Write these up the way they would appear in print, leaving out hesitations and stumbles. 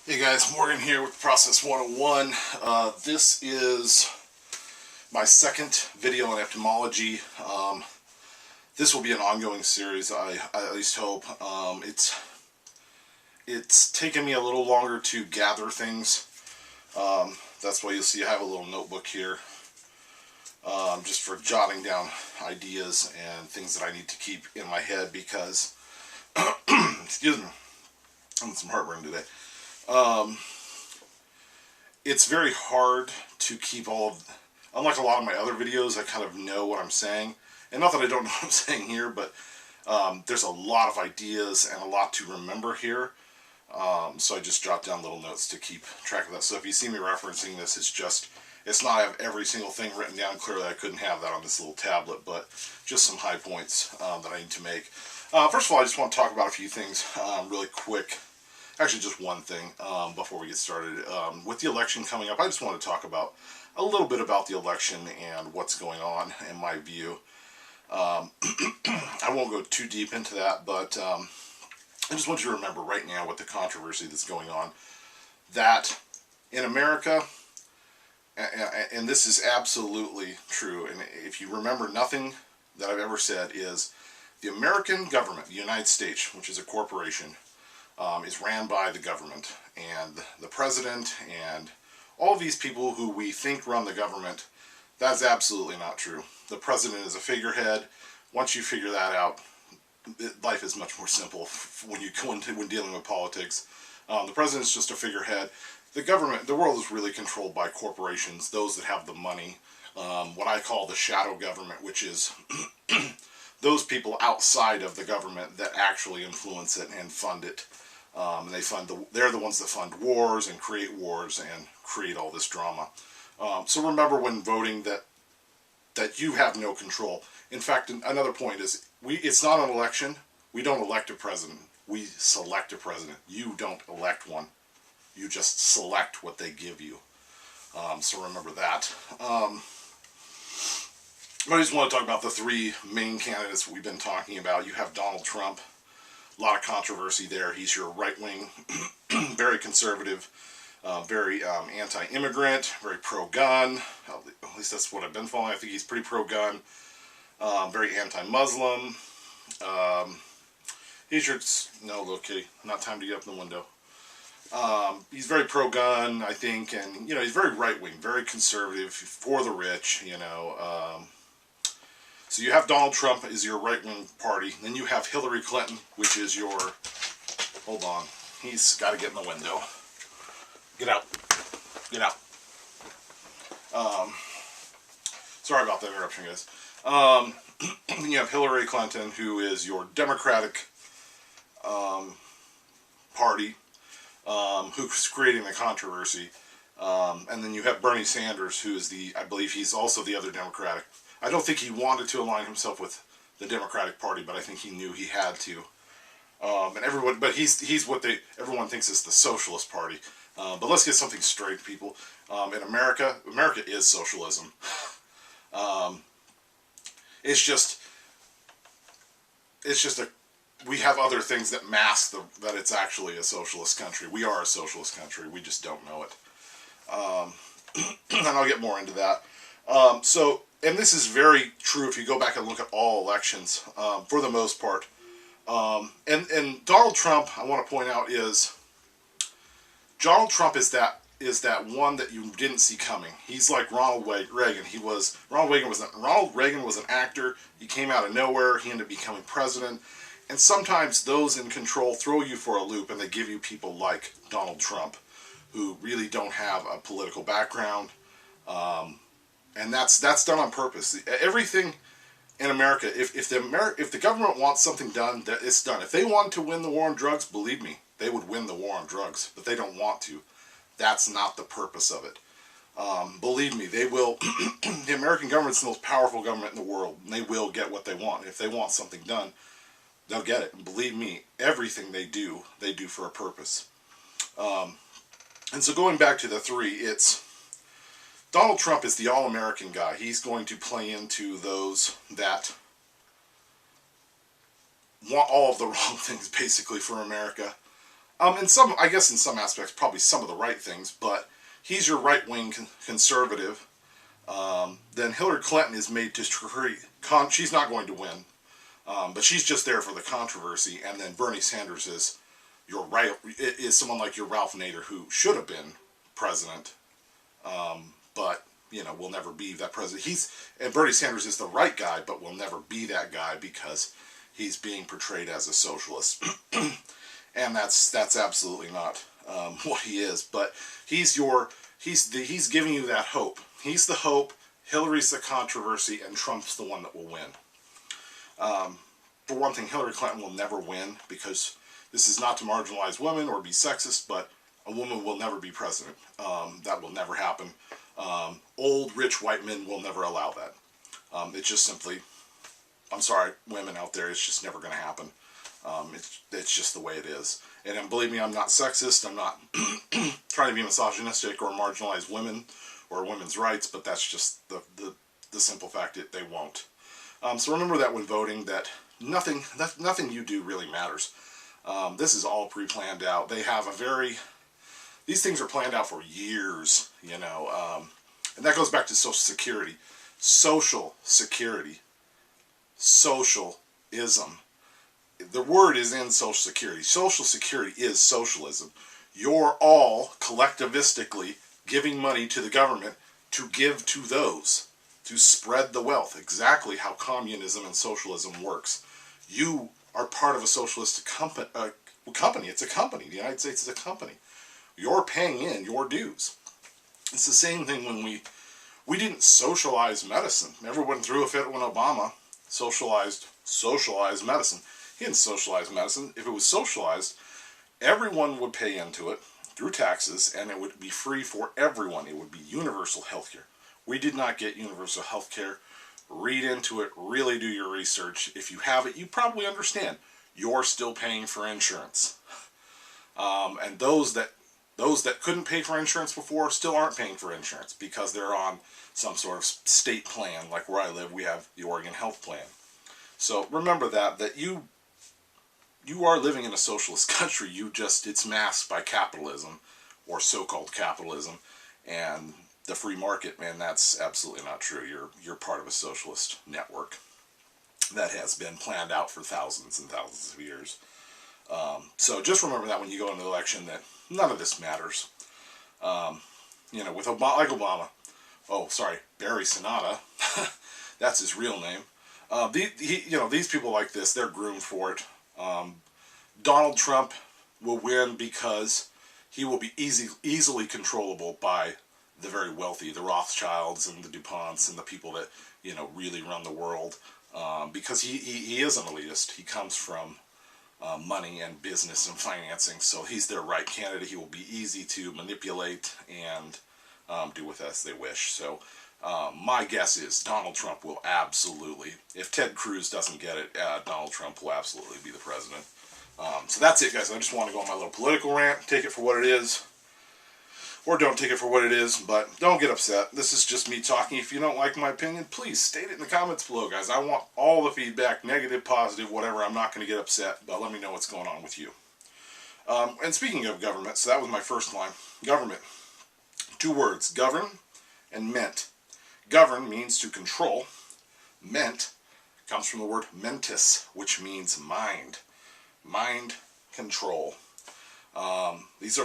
Hey guys, Morgan here with Process 101. This is my second video on etymology. This will be an ongoing series, I at least hope. It's taken me a little longer to gather things. That's why you'll see I have a little notebook here, just for jotting down ideas and things that I need to keep in my head because, excuse me, I'm having some heartburn today. It's very hard to keep unlike a lot of my other videos, I kind of know what I'm saying. And not that I don't know what I'm saying here, but there's a lot of ideas and a lot to remember here. So I just jot down little notes to keep track of that. So if you see me referencing this, it's not I have every single thing written down. Clearly I couldn't have that on this little tablet, but just some high points that I need to make. First of all, I just want to talk about a few things really quick. Actually, just one thing before we get started. With the election coming up, I just want to talk about a little bit about the election and what's going on in my view. I won't go too deep into that, but I just want you to remember right now with the controversy that's going on, that in America, and this is absolutely true, and if you remember nothing that I've ever said, is the American government, the United States, which is a corporation, is ran by the government, and the president and all these people who we think run the government. That's absolutely not true. The president is a figurehead. Once you figure that out, life is much more simple when dealing with politics. The president is just a figurehead. The government, the world is really controlled by corporations, those that have the money. What I call the shadow government, which is those people outside of the government that actually influence it and fund it. And they're the ones that fund wars and create all this drama. So remember when voting that you have no control. In fact, another point is it's not an election. We don't elect a president. We select a president. You don't elect one. You just select what they give you. So remember that. I just want to talk about the three main candidates we've been talking about. You have Donald Trump. A lot of controversy there. He's your right-wing, very conservative, very anti-immigrant, very pro-gun. At least that's what I've been following. I think he's pretty pro-gun, very anti-Muslim. Okay, not time to get up in the window. He's very pro-gun, I think, and he's very right-wing, very conservative, for the rich. So you have Donald Trump as your right-wing party. Then you have Hillary Clinton, which is your... Hold on. He's got to get in the window. Get out. Get out. Sorry about the interruption, guys. Then you have Hillary Clinton, who is your Democratic party, who's creating the controversy. And then you have Bernie Sanders, who is I believe he's also the other Democratic. I don't think he wanted to align himself with the Democratic Party, but I think he knew he had to. He's what everyone thinks is the Socialist Party. But let's get something straight, people. In America is socialism. We have other things that mask that it's actually a socialist country. We are a socialist country. We just don't know it. And I'll get more into that. And this is very true if you go back and look at all elections, for the most part. And Donald Trump, I want to point out, Donald Trump is that one that you didn't see coming. He's like Ronald Reagan. Ronald Reagan was an actor. He came out of nowhere. He ended up becoming president. And sometimes those in control throw you for a loop, and they give you people like Donald Trump, who really don't have a political background. And that's done on purpose. Everything in America, if the government wants something done, it's done. If they wanted to win the war on drugs, believe me, they would win the war on drugs. But they don't want to. That's not the purpose of it. Believe me, they will. The American government's the most powerful government in the world, and they will get what they want. If they want something done, they'll get it. And believe me, everything they do for a purpose. And so going back to the three, it's Donald Trump is the all-American guy. He's going to play into those that want all of the wrong things, basically, for America. I guess in some aspects, probably some of the right things, but he's your right-wing conservative. Then Hillary Clinton is made to she's not going to win, but she's just there for the controversy. And then Bernie Sanders is someone like your Ralph Nader, who should have been president, but will never be that president. And Bernie Sanders is the right guy, but will never be that guy because he's being portrayed as a socialist, and that's absolutely not what he is. But he's giving you that hope. He's the hope. Hillary's the controversy, and Trump's the one that will win. For one thing, Hillary Clinton will never win because this is not to marginalize women or be sexist, but a woman will never be president. That will never happen. Old, rich white men will never allow that. It's just simply, I'm sorry, women out there, it's just never going to happen. It's just the way it is. And believe me, I'm not sexist. I'm not trying to be misogynistic or marginalize women or women's rights, but that's just the simple fact that they won't. So remember that when voting, that nothing you do really matters. This is all pre-planned out. They have these things are planned out for years, and that goes back to Social Security. Social Security. Socialism. The word is in Social Security. Social Security is socialism. You're all collectivistically giving money to the government to give to those, to spread the wealth. Exactly how communism and socialism works. You are part of a socialist company. It's a company. The United States is a company. You're paying in your dues. It's the same thing when we didn't socialize medicine. Everyone threw a fit when Obama socialized medicine. He didn't socialize medicine. If it was socialized, everyone would pay into it through taxes, and it would be free for everyone. It would be universal health care. We did not get universal health care. Read into it. Really do your research. If you have it, you probably understand. You're still paying for insurance. And those that couldn't pay for insurance before still aren't paying for insurance because they're on some sort of state plan. Like where I live, we have the Oregon Health Plan. So remember that you are living in a socialist country. It's masked by capitalism, or so-called capitalism, and the free market. Man, that's absolutely not true. You're part of a socialist network that has been planned out for thousands and thousands of years. So just remember that when you go into the election, that none of this matters. With Obama. Oh, sorry, Barry Sonata. That's his real name. These people like this, they're groomed for it. Donald Trump will win because he will be easily controllable by the very wealthy, the Rothschilds and the DuPonts and the people that really run the world. Because he is an elitist. He comes from money and business and financing, so he's their right candidate. He will be easy to manipulate and do with as they wish. So my guess is Donald Trump will absolutely, if Ted Cruz doesn't get it, Donald Trump will absolutely be the president. So that's it, guys. I just want to go on my little political rant. Take it for what it is, or don't take it for what it is, but don't get upset. This is just me talking. If you don't like my opinion, please state it in the comments below, guys. I want all the feedback, negative, positive, whatever. I'm not going to get upset, but let me know what's going on with you. And speaking of government, so that was my first line. Government. 2 words, govern and ment. Govern means to control. Ment comes from the word mentis, which means mind. Mind control. These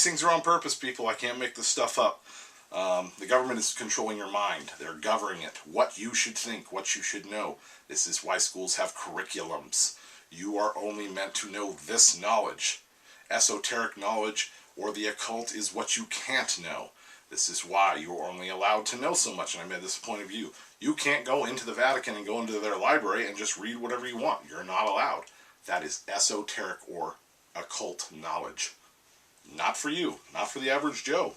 things are on purpose, people. I can't make this stuff up. The government is controlling your mind. They're governing it. What you should think, what you should know. This is why schools have curriculums. You are only meant to know this knowledge. Esoteric knowledge or the occult is what you can't know. This is why you're only allowed to know so much, and I made this point of view. You can't go into the Vatican and go into their library and just read whatever you want. You're not allowed. That is esoteric or occult knowledge. Not for you. Not for the average Joe.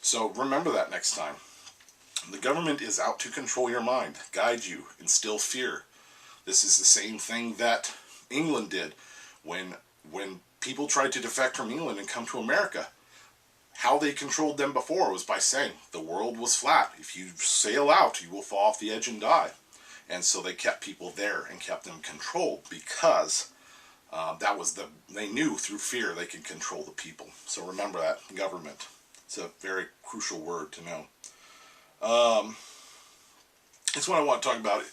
So remember that next time. The government is out to control your mind, guide you, instill fear. This is the same thing that England did when people tried to defect from England and come to America. How they controlled them before was by saying the world was flat. If you sail out, you will fall off the edge and die. And so they kept people there and kept them controlled because They knew through fear they could control the people. So remember that, government. It's a very crucial word to know. It's what I want to talk about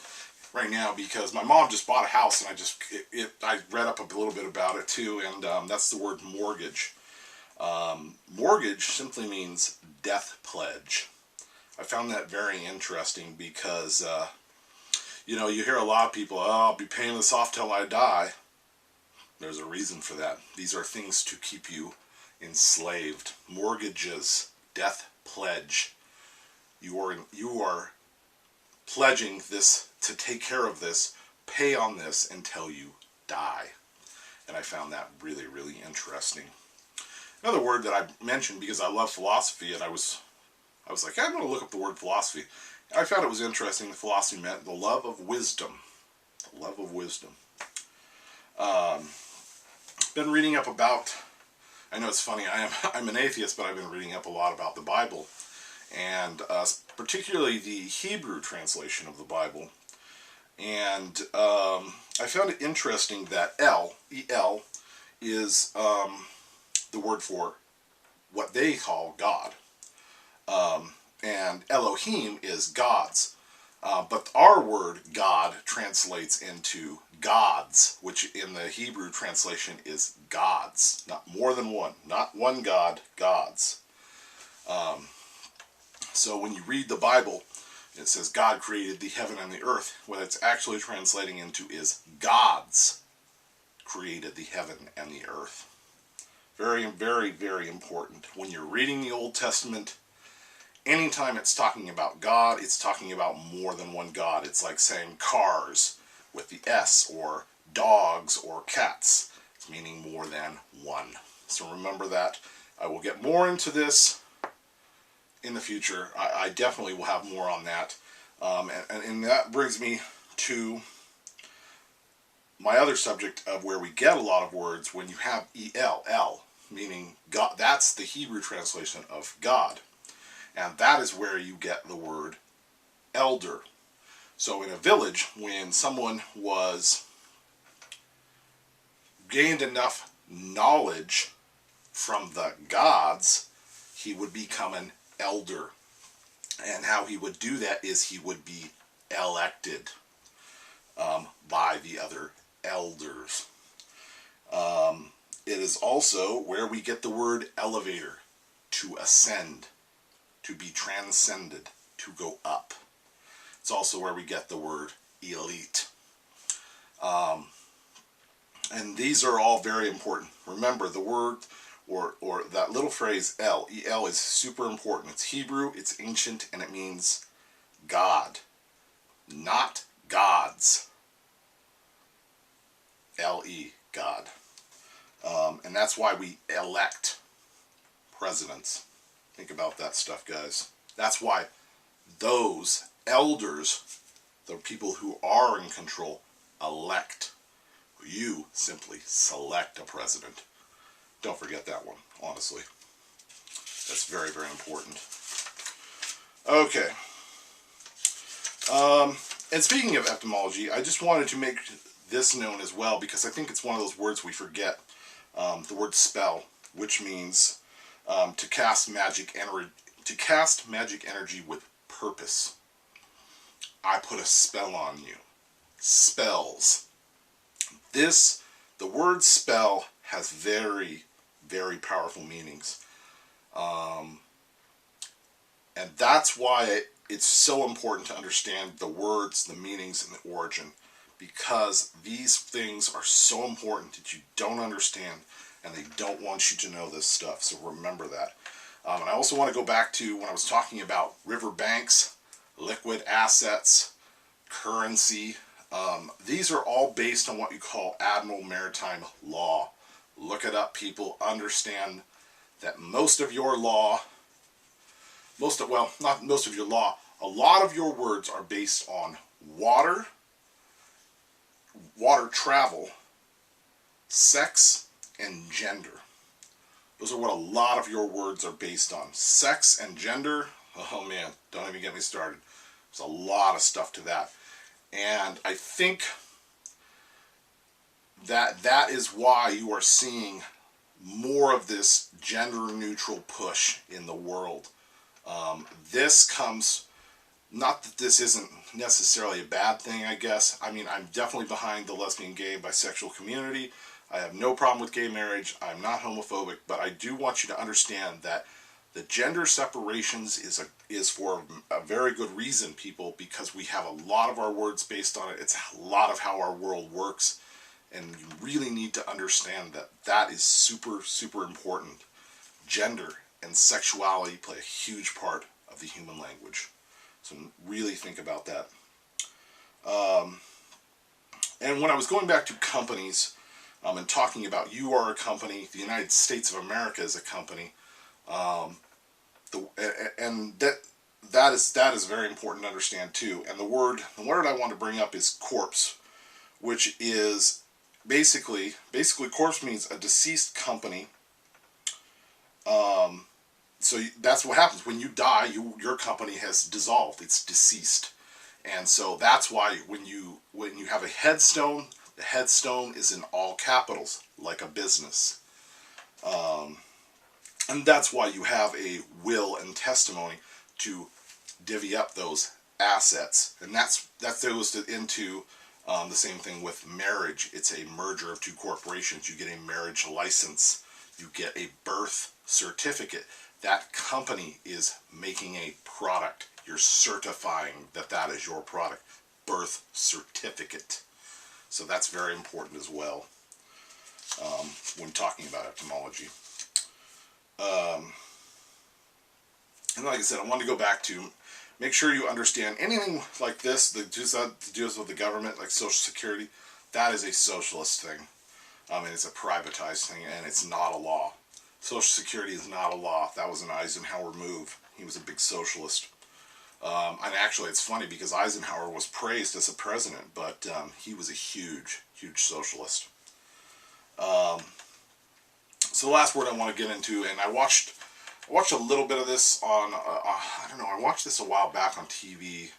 right now because my mom just bought a house, and I read up a little bit about it too, and that's the word mortgage. Mortgage simply means death pledge. I found that very interesting because, you hear a lot of people, oh, I'll be paying this off till I die. There's a reason for that. These are things to keep you enslaved. Mortgages, death pledge. You are pledging this to take care of this, pay on this until you die. And I found that really, really interesting. Another word that I mentioned because I love philosophy, and I was like, I'm going to look up the word philosophy. I found it was interesting. Philosophy meant the love of wisdom. The love of wisdom. Been reading up about, I know it's funny, I'm an atheist, but I've been reading up a lot about the Bible, and particularly the Hebrew translation of the Bible. And I found it interesting that E-L, is the word for what they call God. And Elohim is gods. But our word God translates into gods, which in the Hebrew translation is gods. Not more than one. Not one God, gods. So when you read the Bible, it says God created the heaven and the earth. What it's actually translating into is gods created the heaven and the earth. Very, very, very important. When you're reading the Old Testament, anytime it's talking about God, it's talking about more than one God. It's like saying cars with the S, or dogs or cats. It's meaning more than one. So remember that. I will get more into this in the future. I definitely will have more on that. And that brings me to my other subject of where we get a lot of words when you have E-L, meaning God. That's the Hebrew translation of God. And that is where you get the word elder. So in a village, when someone gained enough knowledge from the gods, he would become an elder. And how he would do that is he would be elected by the other elders. It is also where we get the word elevator, to ascend, to be transcended, to go up. It's also where we get the word elite. And these are all very important. Remember, the word or that little phrase E-L is super important. It's Hebrew, it's ancient, and it means God, not gods. L-E, God. And that's why we elect presidents. Think about that stuff, guys. That's why those elders, the people who are in control, elect. You simply select a president. Don't forget that one, honestly. That's very, very important. Okay. And speaking of etymology, I just wanted to make this known as well, because I think it's one of those words we forget. The word spell, which means to cast magic energy with purpose. I put a spell on you. Spells. The word spell has very, very powerful meanings. And that's why it's so important to understand the words, the meanings, and the origin. Because these things are so important that you don't understand, and they don't want you to know this stuff. So remember that. And I also want to go back to when I was talking about river banks, liquid assets, currency. These are all based on what you call admiral maritime law. Look it up, people. Understand that most of your law, not most of your law, a lot of your words are based on water travel, sex, and gender. Those are what a lot of your words are based on. Sex and gender, oh man, don't even get me started. There's a lot of stuff to that. And I think that is why you are seeing more of this gender-neutral push in the world. This comes, not that this isn't necessarily a bad thing, I guess. I mean, I'm definitely behind the lesbian, gay, bisexual community. I have no problem with gay marriage. I'm not homophobic, but I do want you to understand that the gender separations is for a very good reason, people, because we have a lot of our words based on it. It's a lot of how our world works, and you really need to understand that that is super, super important. Gender and sexuality play a huge part of the human language. So really think about that. And when I was going back to companies and talking about you are a company, the United States of America is a company, and that is very important to understand too. And the word I want to bring up is corpse, which is basically corpse means a deceased company. So that's what happens when you die. Your company has dissolved. It's deceased, and so that's why when you have a headstone, the headstone is in all capitals, like a business. And that's why you have a will and testimony to divvy up those assets. And that goes into the same thing with marriage. It's a merger of two corporations. You get a marriage license. You get a birth certificate. That company is making a product. You're certifying that that is your product. Birth certificate. So that's very important as well when talking about etymology. And like I said, I wanted to go back to make sure you understand anything like this that deals with the government, like Social Security. That is a socialist thing. And it's a privatized thing, and it's not a law. Social Security is not a law. That was an Eisenhower move. He was a big socialist. And actually, it's funny because Eisenhower was praised as a president, but he was a huge, huge socialist. So the last word I want to get into, and I watched a little bit of this on, I don't know, I watched this a while back on TV.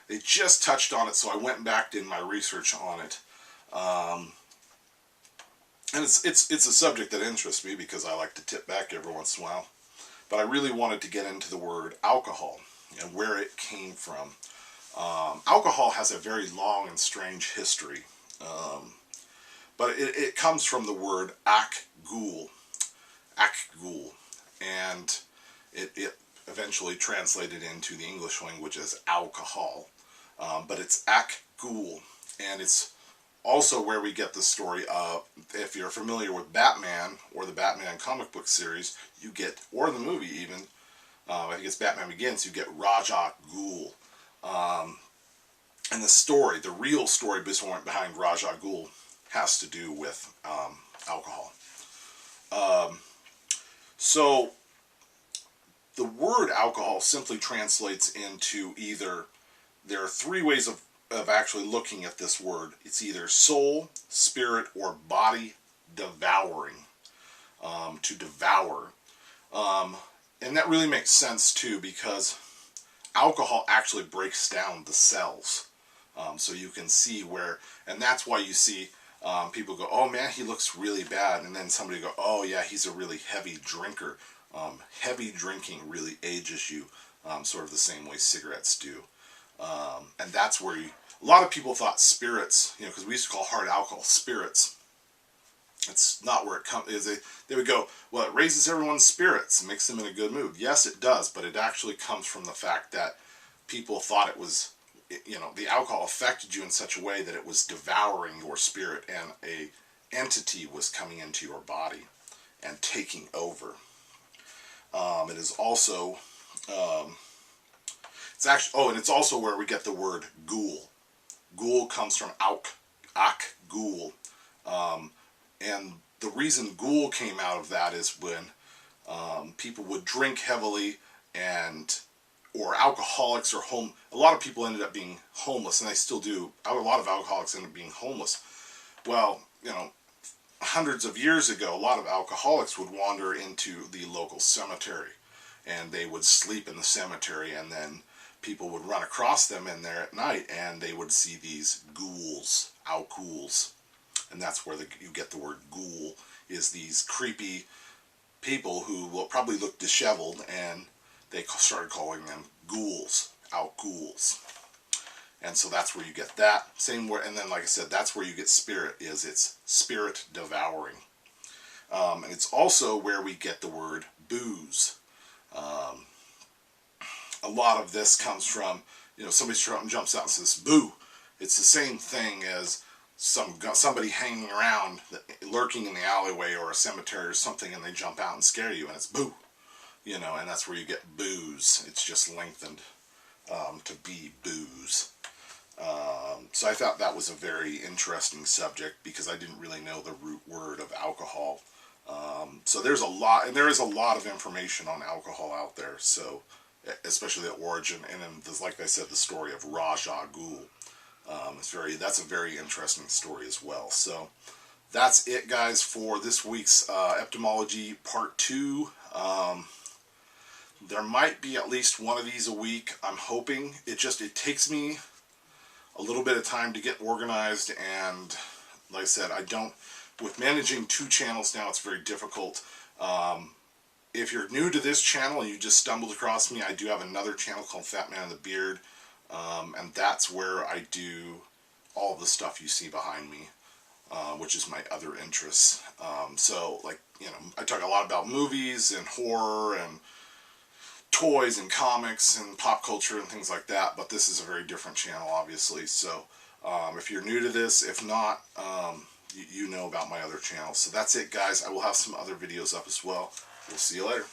They just touched on it, so I went back and did my research on it. And it's a subject that interests me because I like to tip back every once in a while. But I really wanted to get into the word alcohol and where it came from. Alcohol has a very long and strange history. But it comes from the word akgul. Akgul. And it eventually translated into the English language as alcohol. But it's akgul. And it's also where we get the story of, if you're familiar with Batman or the Batman comic book series, you get, or the movie even, I think it's Batman Begins, you get Ra's al Ghul. And the story, the real story behind Ra's al Ghul has to do with alcohol. So the word alcohol simply translates into either, there are three ways of actually looking at this word. It's either soul, spirit, or body devouring. To devour. And that really makes sense too, because alcohol actually breaks down the cells. So you can see where, and that's why you see people go, oh man, he looks really bad. And then somebody go, oh yeah, he's a really heavy drinker. Heavy drinking really ages you, sort of the same way cigarettes do. And that's where a lot of people thought spirits, because we used to call hard alcohol spirits. It's not where it comes. They would go, well, it raises everyone's spirits, makes them in a good mood. Yes, it does, but it actually comes from the fact that people thought it was, the alcohol affected you in such a way that it was devouring your spirit, and a entity was coming into your body and taking over. It is also, and it's also where we get the word ghoul. Ghoul comes from akgul. And the reason ghoul came out of that is when people would drink heavily, or alcoholics or a lot of people ended up being homeless, and they still do. A lot of alcoholics end up being homeless. Well, hundreds of years ago, a lot of alcoholics would wander into the local cemetery, and they would sleep in the cemetery, and then people would run across them in there at night, and they would see these ghouls, alghouls. And that's where you get the word ghoul, is these creepy people who will probably look disheveled, and they started calling them ghouls, out ghouls. And so that's where you get that. Same word, and then like I said, that's where you get spirit, is it's spirit devouring. And it's also where we get the word booze. A lot of this comes from, somebody jumps out and says, boo. It's the same thing as somebody hanging around, lurking in the alleyway or a cemetery or something, and they jump out and scare you, and it's boo. And that's where you get booze. It's just lengthened to be booze. So I thought that was a very interesting subject, because I didn't really know the root word of alcohol. So there's a lot, and there is a lot of information on alcohol out there, so especially the origin, and then, like I said, the story of Raja Ghul. That's a very interesting story as well. So that's it, guys, for this week's Eytmology Part 2. There might be at least one of these a week, I'm hoping. It takes me a little bit of time to get organized, and like I said, with managing 2 channels now, it's very difficult. If you're new to this channel and you just stumbled across me, I do have another channel called Fat Man in the Beard, and that's where I do all of the stuff you see behind me, which is my other interests. So, I talk a lot about movies and horror and toys and comics and pop culture and things like that, but this is a very different channel, obviously. So if you're new to this, if not, you know about my other channels. So that's it, guys. I will have some other videos up as well. We'll see you later.